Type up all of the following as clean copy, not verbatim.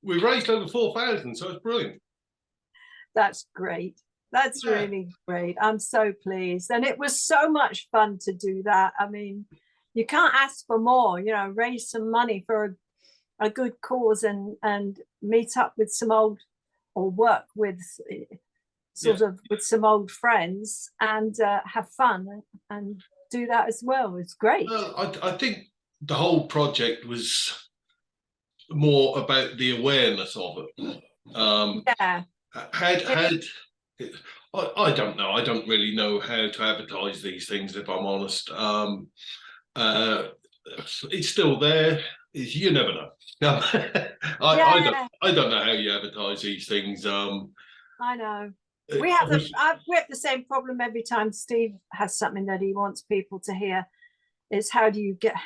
we raised over 4,000, so it's brilliant. That's great. That's really great. I'm so pleased. And it was so much fun to do that. I mean, you can't ask for more, you know, raise some money for a good cause and meet up with some old, or work with sort of with some old friends and have fun and do that as well. It's great. Well, I think the whole project was more about the awareness of it. Yeah. I don't know. I don't really know how to advertise these things, if I'm honest. It's still there. You never know. I don't know how you advertise these things. I know. We have the same problem every time Steve has something that he wants people to hear. Is how do you get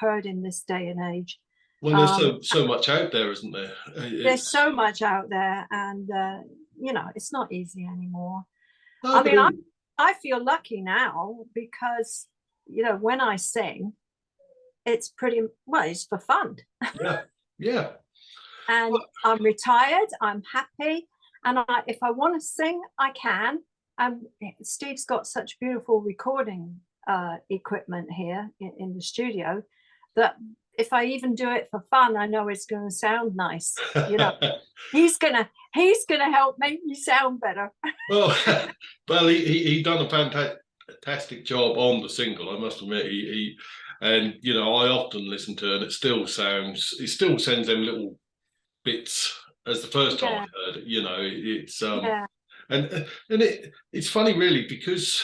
heard in this day and age? Well, there's so much out there, isn't there? There's so much out there, and you know, it's not easy anymore. No, I mean, I feel lucky now because, you know, when I sing, it's it's for fun. Yeah. And I'm retired. I'm happy, and if I want to sing, I can. And Steve's got such beautiful recording equipment here in the studio that if I even do it for fun, I know it's going to sound nice. You know, he's gonna help make me sound better. well, he done a fantastic job on the single. I must admit, and you know, I often listen to it, and it still sends them little bits as the first time I heard it. You know, it's and it's funny really, because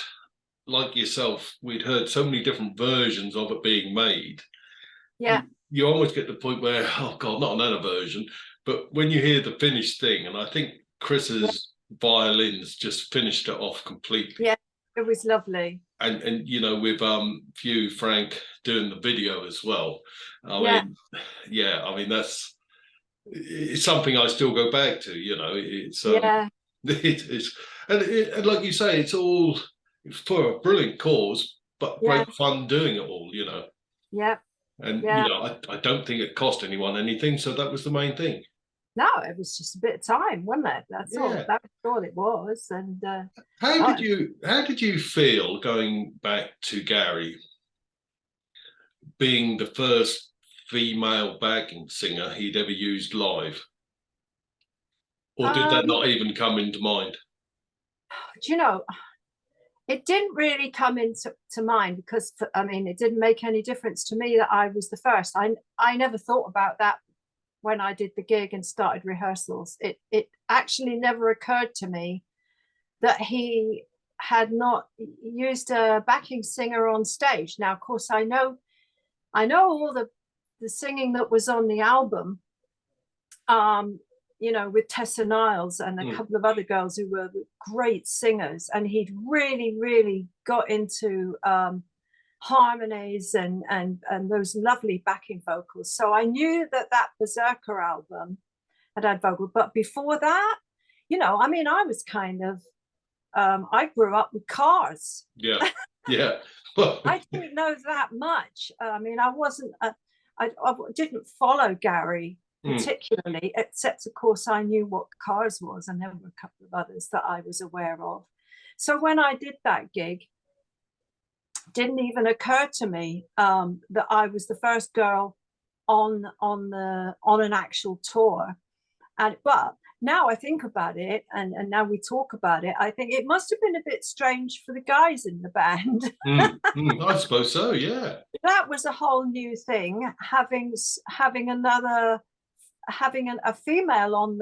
like yourself, we'd heard so many different versions of it being made. Yeah. You almost get to the point where, oh God, not another version. But when you hear the finished thing, and I think Chris's violins just finished it off completely. Yeah, it was lovely. And you know, with Frank doing the video as well. I mean, it's something I still go back to. You know, it's and like you say, it's for a brilliant cause, but great fun doing it all. You know. Yeah. And you know, I don't think it cost anyone anything, so that was the main thing. No, it was just a bit of time, wasn't it? That's all. That was all it was. And how did you feel going back to Gary being the first female backing singer he'd ever used live, or did that not even come into mind? Do you know? It didn't really come into mind because, I mean, it didn't make any difference to me that I was the first. I never thought about that when I did the gig and started rehearsals. It actually never occurred to me that he had not used a backing singer on stage. Now, of course, I know all the singing that was on the album. You know, with Tessa Niles and a couple of other girls who were great singers, and he'd really got into harmonies and those lovely backing vocals. So I knew that Berserker album had vocals, but before that, you know, I mean, I was kind of I grew up with Cars. Yeah. I didn't know that much. I mean, I didn't follow Gary particularly, except of course I knew what Cars was, and there were a couple of others that I was aware of. So when I did that gig, it didn't even occur to me that I was the first girl on an actual tour. But now I think about it, and now we talk about it, I think it must have been a bit strange for the guys in the band. I suppose so, yeah. That was a whole new thing, having a female on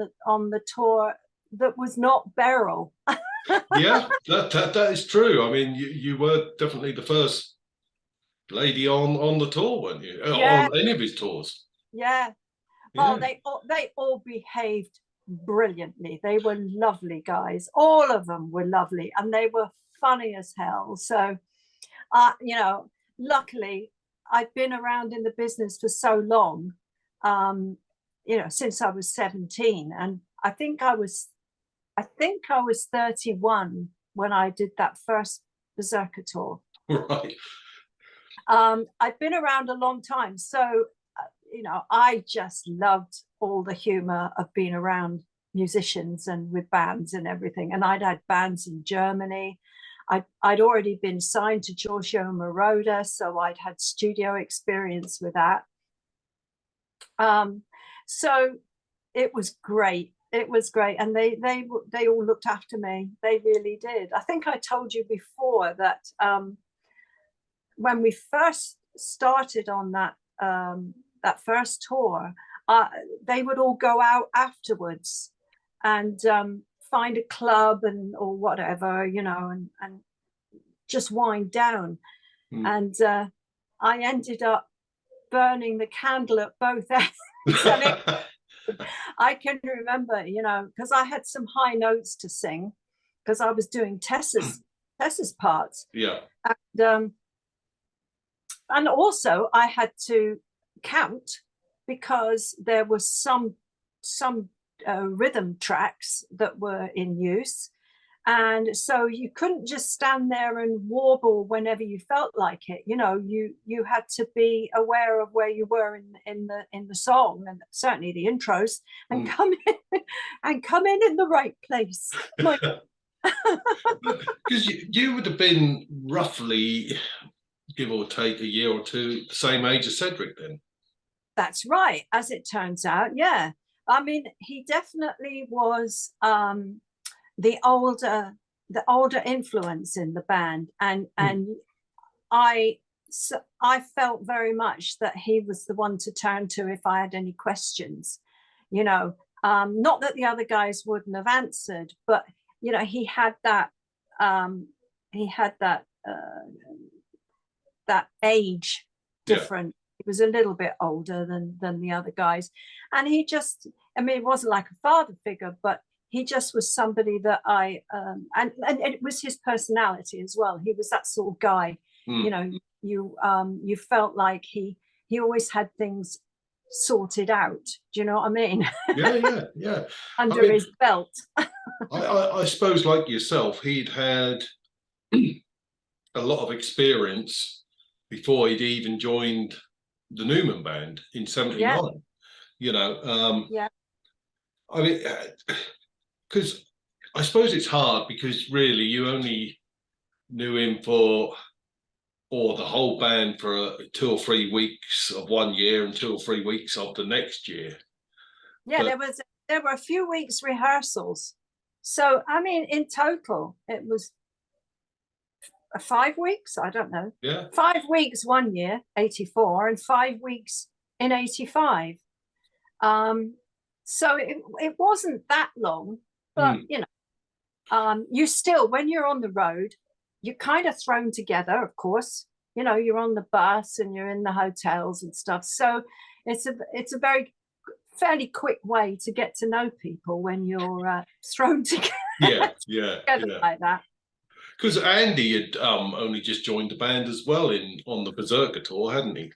the tour that was not Beryl. Yeah, that is true. I mean, you were definitely the first lady on the tour, weren't you? On any of his tours. Yeah. Oh, they all behaved brilliantly. They were lovely guys. All of them were lovely, and they were funny as hell. So, you know, luckily I'd been around in the business for so long. You know, since I was 17, and I think I was 31 when I did that first Berserker tour. Right. I'd been around a long time, so you know, I just loved all the humor of being around musicians and with bands and everything. And I'd had bands in Germany. I'd already been signed to Giorgio Moroder, so I'd had studio experience with that. So it was great. It was great, and they all looked after me. They really did. I think I told you before that when we first started on that first tour, they would all go out afterwards and find a club or whatever, you know, and just wind down. And I ended up burning the candle at both ends. I can remember, you know, because I had some high notes to sing because I was doing Tessa's parts. Yeah. And also I had to count because there was some rhythm tracks that were in use. And so you couldn't just stand there and warble whenever you felt like it. You know, you had to be aware of where you were in the song, and certainly the intros, and come in the right place. Because you would have been roughly, give or take, a year or two, the same age as Cedric then. That's right. As it turns out, yeah. I mean, he definitely was the older influence in the band, and I felt very much that he was the one to turn to if I had any questions, you know. Not that the other guys wouldn't have answered, but you know, he had that that age different. He was a little bit older than the other guys, and he just, I mean, it wasn't like a father figure, but he just was somebody that and it was his personality as well. He was that sort of guy, you know, you felt like he always had things sorted out. Do you know what I mean? Yeah. Under his belt. I suppose, like yourself, he'd had a lot of experience before he'd even joined the Numan band in '79. Yeah. You know, yeah. I mean, because I suppose it's hard because really you only knew him or the whole band for 2 or 3 weeks of one year and 2 or 3 weeks of the next year. Yeah, but there were a few weeks rehearsals. So, I mean, in total, it was 5 weeks, I don't know. Yeah. 5 weeks one year, 84, and 5 weeks in 85. So it wasn't that long, but you know, you still, when you're on the road, you're kind of thrown together, of course. You know, you're on the bus and you're in the hotels and stuff. So it's a very fairly quick way to get to know people when you're thrown together. together like that. Because Andy had only just joined the band as well on the Berserker tour, hadn't he?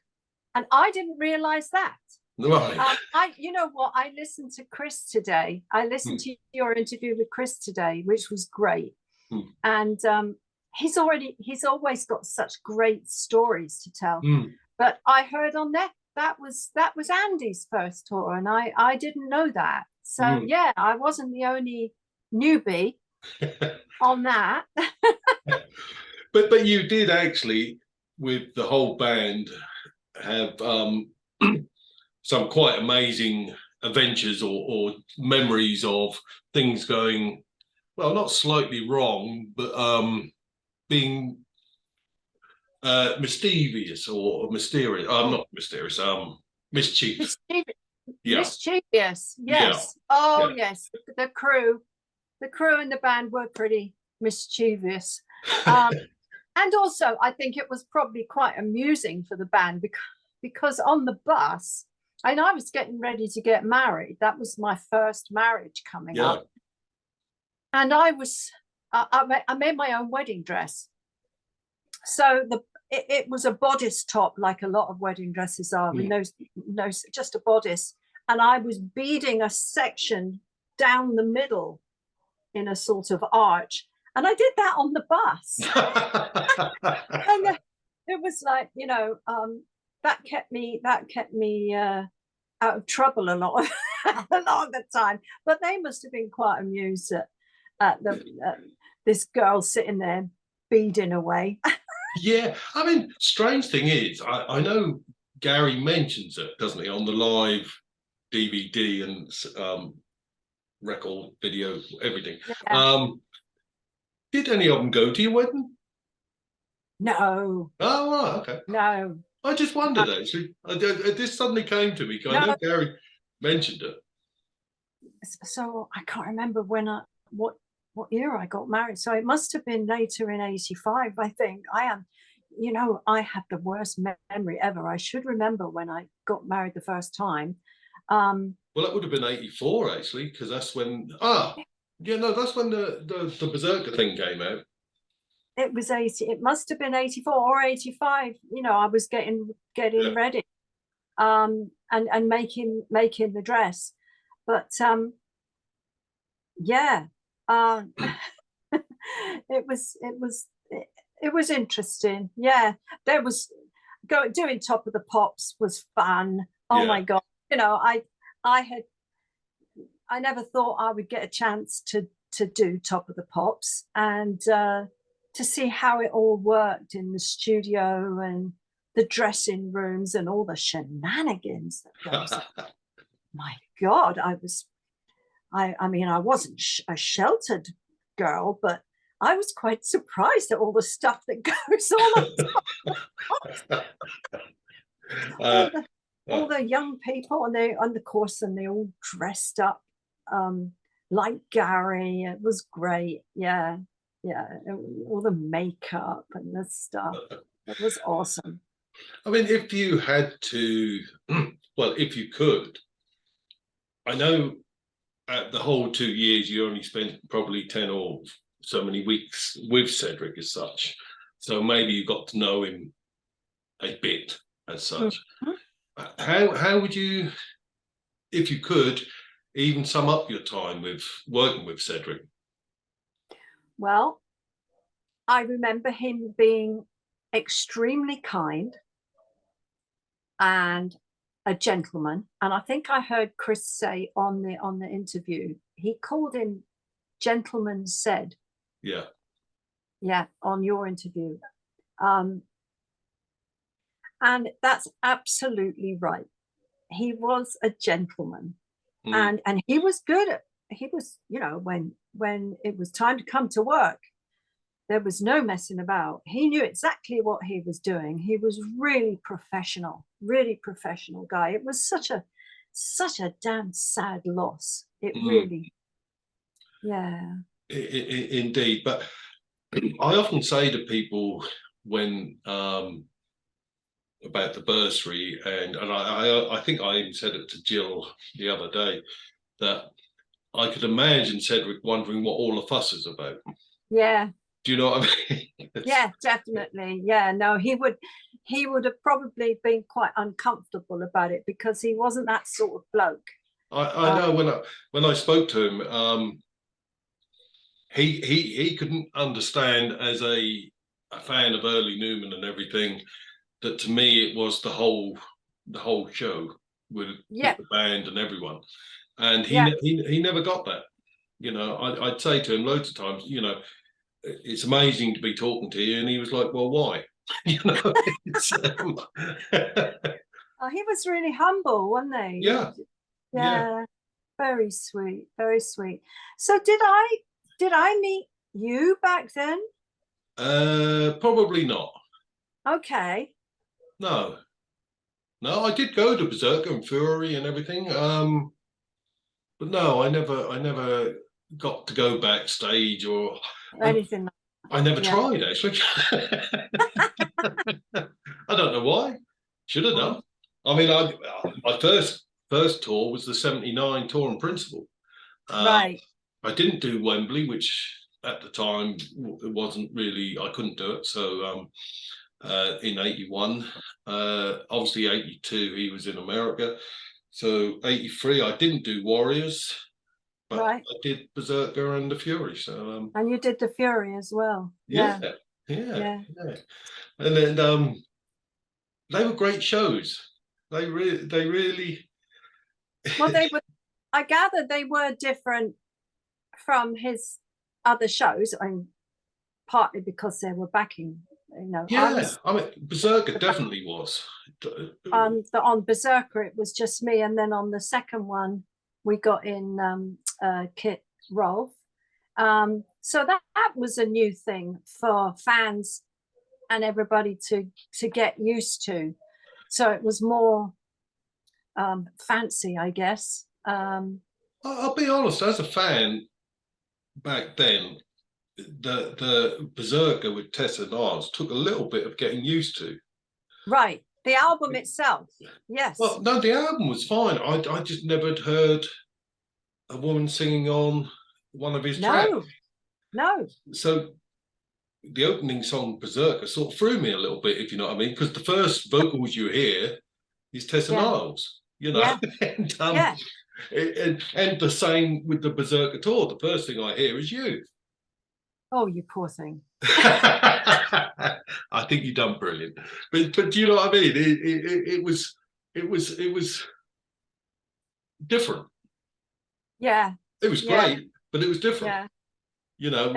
And I didn't realise that. Right. You know what? I listened to Chris today. I listened to your interview with Chris today, which was great. And he's always got such great stories to tell. But I heard on that was Andy's first tour, and I didn't know that. So yeah, I wasn't the only newbie on that. But you did actually, with the whole band, have some quite amazing adventures or memories of things going, well, not slightly wrong, but being mischievous or mysterious. Not mysterious. Mischief. Mischievous. Yes. Yes. The crew and the band were pretty mischievous. And also, I think it was probably quite amusing for the band because on the bus, and I was getting ready to get married. That was my first marriage coming up. And I made my own wedding dress. So it was a bodice top, like a lot of wedding dresses are, with no, just a bodice. And I was beading a section down the middle in a sort of arch. And I did that on the bus. And it was like, you know, that kept me out of trouble a lot. a lot of the time. But they must have been quite amused at this girl sitting there beading away. Yeah, I mean, strange thing is, I know Gary mentions it, doesn't he, on the live DVD and record, video, everything. Yeah. Did any of them go to your wedding? No. Oh, right, okay. No. I just wondered, actually. This suddenly came to me, because I know Gary mentioned it. So I can't remember what year I got married. So it must have been later in 85, I think. I had the worst memory ever. I should remember when I got married the first time. Well, that would have been 84, actually, because that's when, that's when the Berserker thing came out. It was 80, it must have been 84 or 85. I was getting ready, and making the dress. But yeah, it was interesting. Yeah, there was doing Top of the Pops was fun. Oh my God. I never thought I would get a chance to do Top of the Pops, and to see how it all worked in the studio and the dressing rooms and all the shenanigans that goes on. My God, I mean, I wasn't a sheltered girl, but I was quite surprised at all the stuff that goes on. All the young people, and of course, and they all dressed up like Gary. It was great. Yeah. All the makeup and the stuff. It was awesome. I mean, if you had to, well, if you could, I know the whole 2 years you only spent probably 10 or so many weeks with Cedric as such. So maybe you got to know him a bit as such. Mm-hmm. How would you, if you could, even sum up your time with working with Cedric? Well, I remember him being extremely kind and a gentleman. And I think I heard Chris say on the interview, he called him Gentleman Said. Yeah. Yeah, on your interview. And that's absolutely right. He was a gentleman. And he was good at, when it was time to come to work, there was no messing about. He knew exactly what he was doing. He was really professional guy. It was such a damn sad loss. It really, yeah. Indeed. But I often say to people when about the bursary, and I think I even said it to Jill the other day, that I could imagine Cedric wondering what all the fuss is about. Yeah. Do you know what I mean? Yeah, definitely. Yeah, no, he would have probably been quite uncomfortable about it, because he wasn't that sort of bloke. I know when I spoke to him, he couldn't understand, as a fan of early Numan and everything, that to me it was the whole show with the band and everyone, and he never got that. I'd say to him loads of times, it's amazing to be talking to you, and he was like, well, why? He was really humble, wasn't he? Yeah. Very sweet, very sweet. So did I meet you back then? Probably not. Okay. No, I did go to Berserker and Fury and everything, but no, I never got to go backstage or anything. I never tried, actually. I don't know why. Should have done. I mean, my first tour was the '79 tour in principle. Right. I didn't do Wembley, which at the time it wasn't really, I couldn't do it. So in '81, obviously '82 he was in America. So '83 I didn't do Warriors, but I did Berserker and the Fury. So and you did the Fury as well. Yeah. And then they were great shows. They really. Well, I gather they were different from his other shows. I mean, partly because they were backing. You know, Yeah, I mean, Berserker definitely was. on Berserker it was just me, and then on the second one we got in Kit Rolf. So that was a new thing for fans and everybody to get used to. So it was more fancy, I guess. I'll be honest, as a fan back then, the Berserker with Tessa Niles took a little bit of getting used to. Right. The album itself, yes. Well, no, the album was fine. I just never had heard a woman singing on one of his tracks. No. So the opening song Berserker sort of threw me a little bit, if you know what I mean, because the first vocals you hear is Tessa Niles, you know, and, and the same with the Berserker tour. The first thing I hear is you. Oh, you poor thing. I think you've done brilliant, but do you know what I mean? It was different. Yeah, it was great, but it was different. Yeah, you know,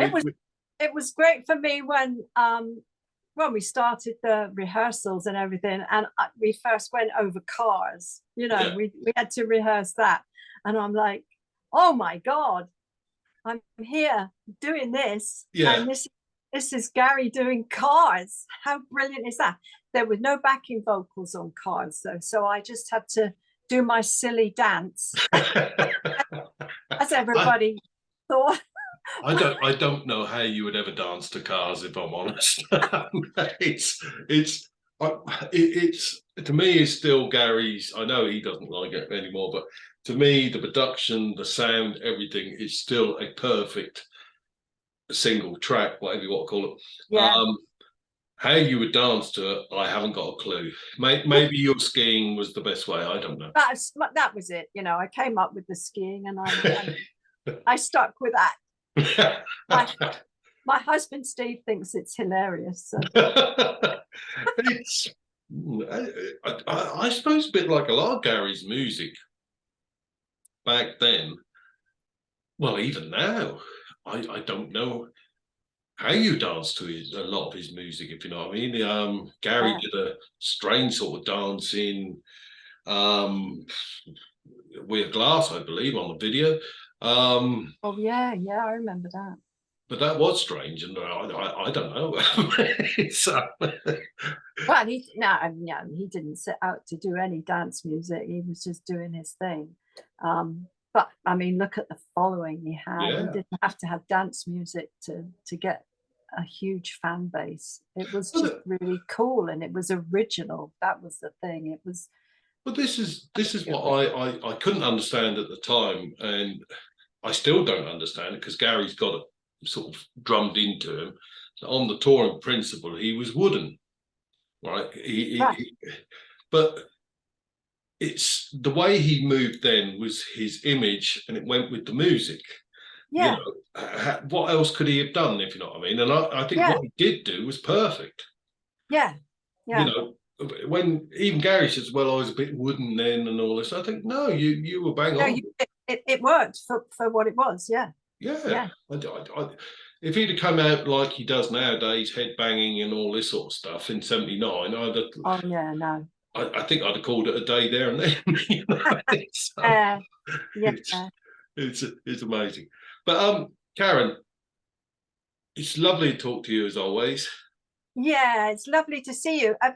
it was great for me when we started the rehearsals and everything, and we first went over Cars. You know, we had to rehearse that, and I'm like, oh my God, I'm here doing this, and this is Gary doing Cars. How brilliant is that? There was no backing vocals on Cars though, so I just had to do my silly dance, as everybody thought. I don't know how you would ever dance to Cars, if I'm honest. it's to me, it's still Gary's. I know he doesn't like it anymore, but to me, the production, the sound, everything is still a perfect single track, whatever you want to call it. Yeah. How you would dance to it, I haven't got a clue. Maybe your skiing was the best way. I don't know. That was it. You know, I came up with the skiing, and I stuck with that. My husband Steve thinks it's hilarious. So. It's, I suppose, a bit like a lot of Gary's music back then. Well, even now, I don't know how you dance to a lot of his music, if you know what I mean. Gary did a strange sort of dance in Weird Glass, I believe, on the video. Oh yeah, I remember that. But that was strange, and I don't know. Well, he didn't set out to do any dance music. He was just doing his thing. But I mean, look at the following he had. He didn't have to have dance music to get a huge fan base. It was just really cool, and it was original. That was the thing. It was. But this is what I couldn't understand at the time, and I still don't understand it, because Gary's got it sort of drummed into him. On the touring principle, he was wooden, right? But it's the way he moved then was his image, and it went with the music. Yeah. You know, what else could he have done, if you know what I mean? And I think what he did do was perfect. Yeah. You know, when even Gary says, "Well, I was a bit wooden then," and all this, I think, no, you were bang on. It worked for what it was. Yeah. Yeah. If he'd have come out like he does nowadays, head banging and all this sort of stuff in '79, I'd have. Oh yeah, no. I think I'd have called it a day there and then. You know? It's amazing. But Karen, it's lovely to talk to you as always. Yeah, it's lovely to see you.